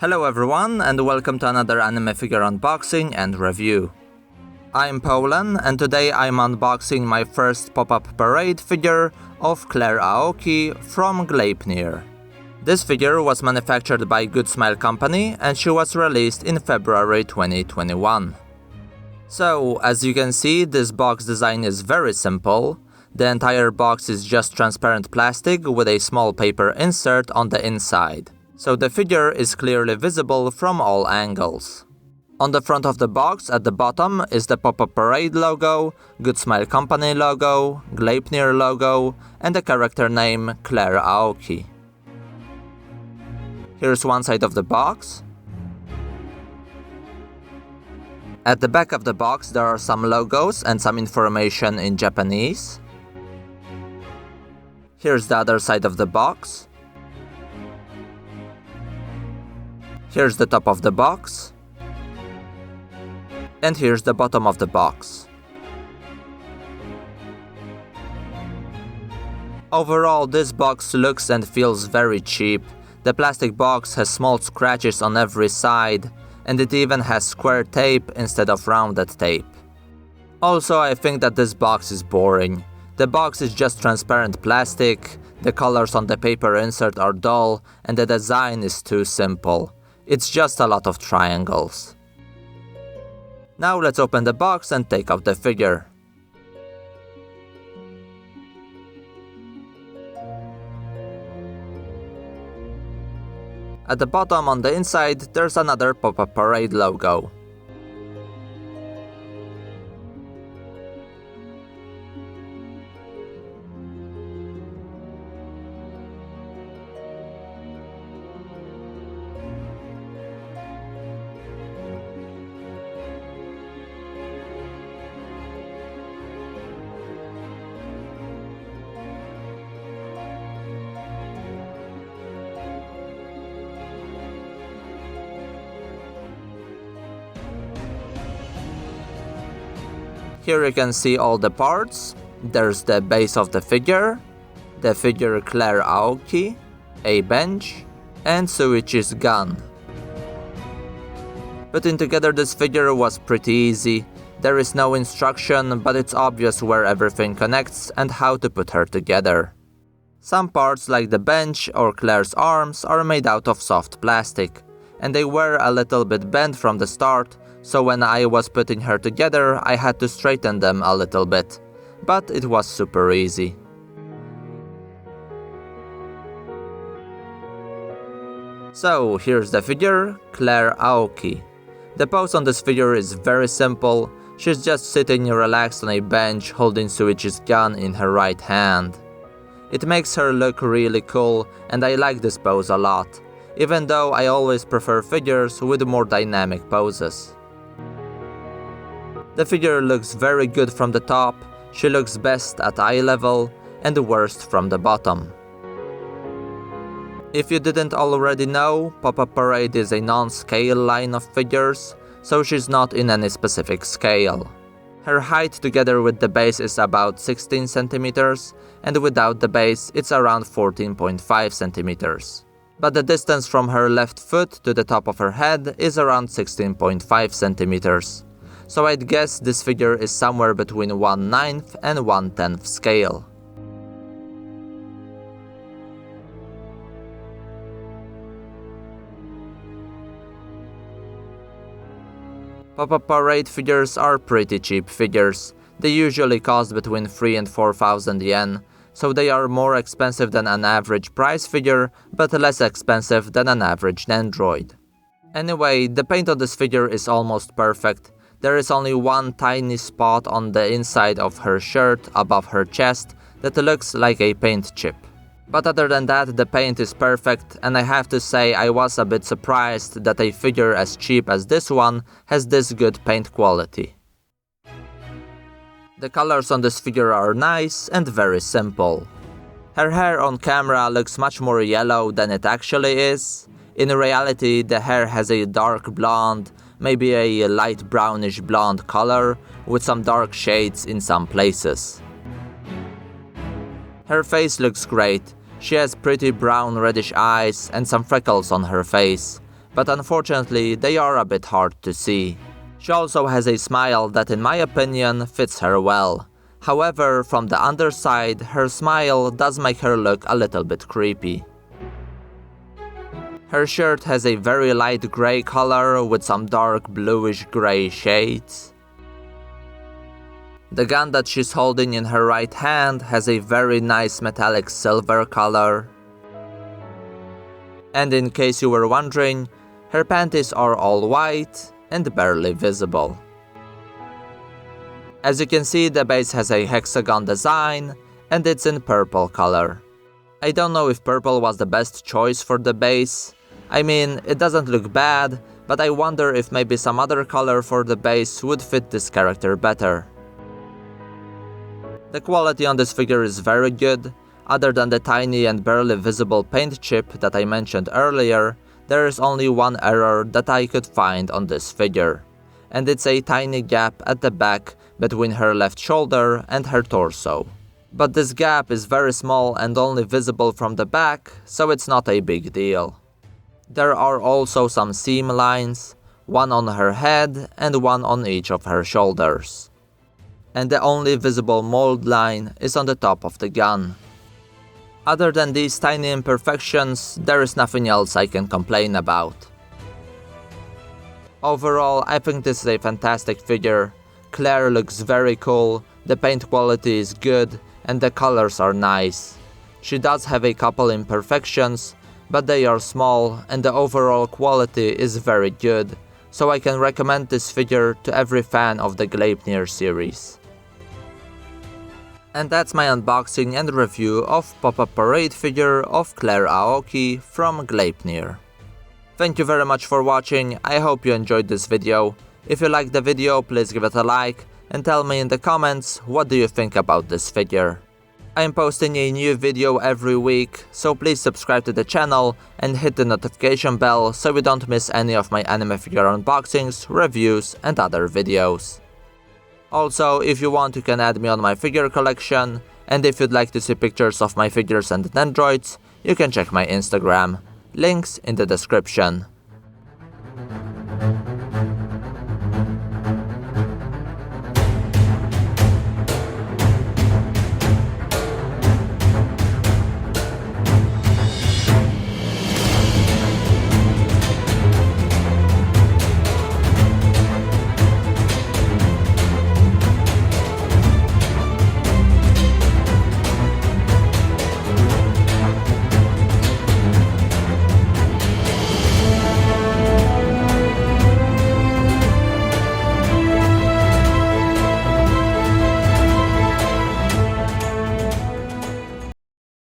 Hello everyone, and welcome to another anime figure unboxing and review. I'm Polen, and today I'm unboxing my first pop-up parade figure of Clair Aoki from Gleipnir. This figure was manufactured by Good Smile Company and she was released in February 2021. So, as you can see, this box design is very simple. The entire box is just transparent plastic with a small paper insert on the inside. So the figure is clearly visible from all angles. On the front of the box at the bottom is the Pop-Up Parade logo, Good Smile Company logo, Gleipnir logo, and the character name Clair Aoki. Here's one side of the box. At the back of the box there are some logos and some information in Japanese. Here's the other side of the box. Here's the top of the box. And here's the bottom of the box. Overall, this box looks and feels very cheap. The plastic box has small scratches on every side, and it even has square tape instead of rounded tape. Also, I think that this box is boring. The box is just transparent plastic, the colors on the paper insert are dull, and the design is too simple. It's just a lot of triangles. Now let's open the box and take out the figure. At the bottom on the inside there's another Pop-Up Parade logo. Here you can see all the parts. There's the base of the figure Clair Aoki, a bench, and Suichi's gun. Putting together this figure was pretty easy. There is no instruction, but it's obvious where everything connects and how to put her together. Some parts, like the bench or Clair's arms, are made out of soft plastic, and they were a little bit bent from the start, so when I was putting her together I had to straighten them a little bit, but it was super easy. So here's the figure, Clair Aoki. The pose on this figure is very simple. She's just sitting relaxed on a bench holding Suichi's gun in her right hand. It makes her look really cool and I like this pose a lot, even though I always prefer figures with more dynamic poses. The figure looks very good from the top, she looks best at eye level, and worst from the bottom. If you didn't already know, Pop-Up Parade is a non-scale line of figures, so she's not in any specific scale. Her height together with the base is about 16 cm, and without the base it's around 14.5 cm. But the distance from her left foot to the top of her head is around 16.5 cm. So I'd guess this figure is somewhere between 1/9 and 1/10 scale. Pop-Up Parade figures are pretty cheap figures. They usually cost between 3 and 4,000 yen, so they are more expensive than an average price figure, but less expensive than an average Nendroid. Anyway, the paint on this figure is almost perfect. There is only one tiny spot on the inside of her shirt above her chest that looks like a paint chip. But other than that, the paint is perfect, and I have to say I was a bit surprised that a figure as cheap as this one has this good paint quality. The colors on this figure are nice and very simple. Her hair on camera looks much more yellow than it actually is. In reality, the hair has a dark blonde, maybe a light brownish blonde color, with some dark shades in some places. Her face looks great. She has pretty brown reddish eyes and some freckles on her face, but unfortunately they are a bit hard to see. She also has a smile that in my opinion fits her well. However, from the underside, her smile does make her look a little bit creepy. Her shirt has a very light grey color with some dark bluish grey shades. The gun that she's holding in her right hand has a very nice metallic silver color. And in case you were wondering, her panties are all white and barely visible. As you can see, the base has a hexagon design and it's in purple color. I don't know if purple was the best choice for the base. I mean, it doesn't look bad, but I wonder if maybe some other color for the base would fit this character better. The quality on this figure is very good. Other than the tiny and barely visible paint chip that I mentioned earlier, there is only one error that I could find on this figure. And it's a tiny gap at the back between her left shoulder and her torso. But this gap is very small and only visible from the back, so it's not a big deal. There are also some seam lines, one on her head and one on each of her shoulders. And the only visible mold line is on the top of the gun. Other than these tiny imperfections, there is nothing else I can complain about. Overall, I think this is a fantastic figure. Clair looks very cool, the paint quality is good, and the colors are nice. She does have a couple imperfections, but they are small and the overall quality is very good, so I can recommend this figure to every fan of the Gleipnir series. And that's my unboxing and review of pop-up parade figure of Clair Aoki from Gleipnir. Thank you very much for watching, I hope you enjoyed this video. If you liked the video, please give it a like and tell me in the comments what do you think about this figure. I am posting a new video every week, so please subscribe to the channel and hit the notification bell so you don't miss any of my anime figure unboxings, reviews and other videos. Also, if you want, you can add me on my figure collection, and if you'd like to see pictures of my figures and Nendroids, you can check my Instagram. Links in the description.